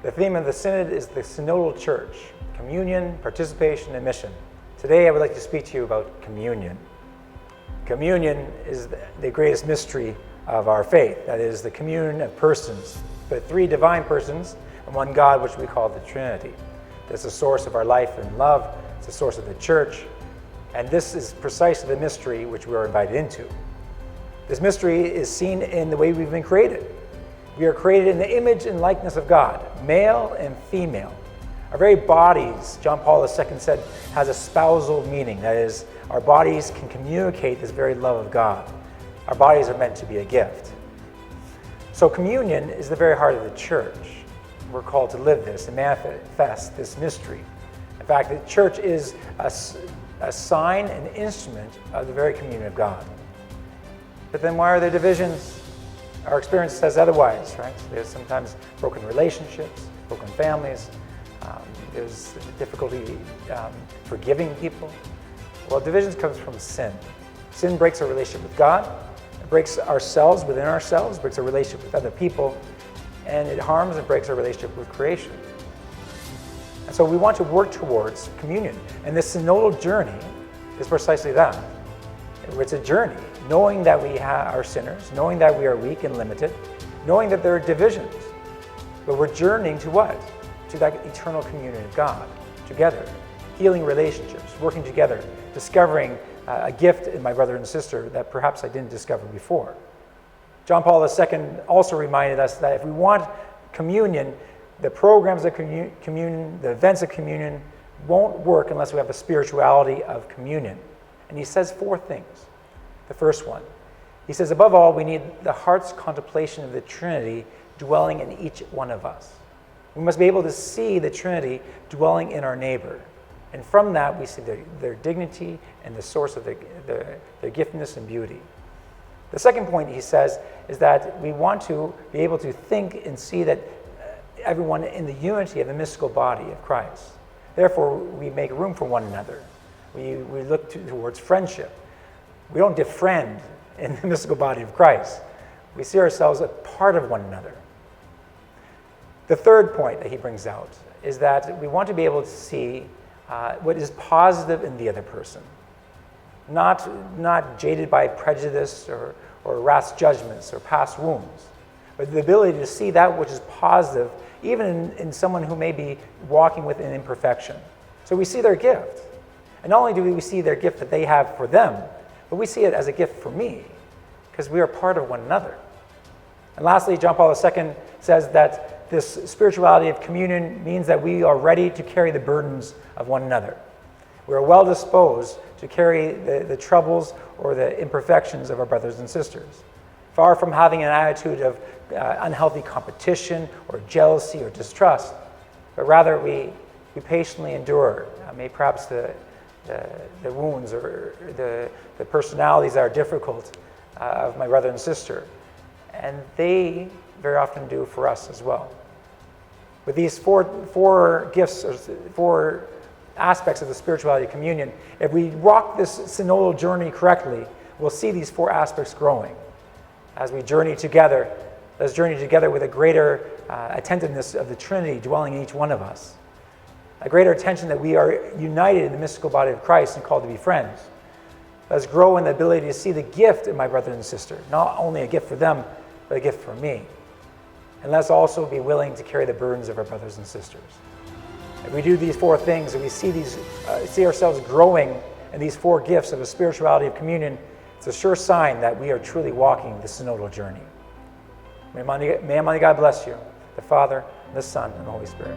The theme of the Synod is the Synodal Church, communion, participation, and mission. Today I would like to speak to you about communion. Communion is the greatest mystery of our faith. That is the communion of persons, but three divine persons and one God, which we call the Trinity. That's the source of our life and love. It's the source of the church. And this is precisely the mystery which we are invited into. This mystery is seen in the way we've been created. We are created in the image and likeness of God, male and female. Our very bodies, John Paul II said, has a spousal meaning. That is, our bodies can communicate this very love of God. Our bodies are meant to be a gift. So communion is the very heart of the church. We're called to live this and manifest this mystery. In fact, the church is a sign and instrument of the very communion of God. But then why are there divisions? Our experience says otherwise, right? There's sometimes broken relationships, broken families. There's difficulty forgiving people. Well, divisions comes from sin. Sin breaks our relationship with God. It breaks ourselves within ourselves, breaks our relationship with other people, and it harms and breaks our relationship with creation. And so we want to work towards communion. And this synodal journey is precisely that. It's a journey, knowing that we are sinners, knowing that we are weak and limited, knowing that there are divisions. But we're journeying to what? To that eternal communion of God, together, healing relationships, working together, discovering a gift in my brother and sister that perhaps I didn't discover before. John Paul II also reminded us that if we want communion, the programs of communion, the events of communion won't work unless we have a spirituality of communion. And he says four things. The first one, he says, above all, we need the heart's contemplation of the Trinity dwelling in each one of us. We must be able to see the Trinity dwelling in our neighbor. And from that, we see their dignity and the source of their giftedness and beauty. The second point, he says, is that we want to be able to think and see that everyone in the unity of the mystical body of Christ. Therefore, we make room for one another. We look towards friendship. We don't defriend in the mystical body of Christ. We see ourselves as part of one another. The third point that he brings out is that we want to be able to see what is positive in the other person. Not jaded by prejudice or rash judgments or past wounds, but the ability to see that which is positive even in someone who may be walking with an imperfection. So we see their gift. And not only do we see their gift that they have for them, but we see it as a gift for me, because we are part of one another. And lastly, John Paul II says that this spirituality of communion means that we are ready to carry the burdens of one another. We are well disposed to carry the troubles or the imperfections of our brothers and sisters, far from having an attitude of unhealthy competition or jealousy or distrust, but rather we patiently endure, perhaps the wounds or the personalities that are difficult of my brother and sister. And they very often do for us as well. With these four gifts, or four aspects of the spirituality of communion, if we walk this synodal journey correctly, we'll see these four aspects growing. As we journey together, let's journey together with a greater attentiveness of the Trinity dwelling in each one of us. A greater attention that we are united in the mystical body of Christ and called to be friends. Let's grow in the ability to see the gift in my brother and sister, not only a gift for them, but a gift for me. And let's also be willing to carry the burdens of our brothers and sisters. If we do these four things, and we see ourselves growing in these four gifts of the spirituality of communion, it's a sure sign that we are truly walking the synodal journey. May Almighty God bless you, the Father, and the Son, and the Holy Spirit.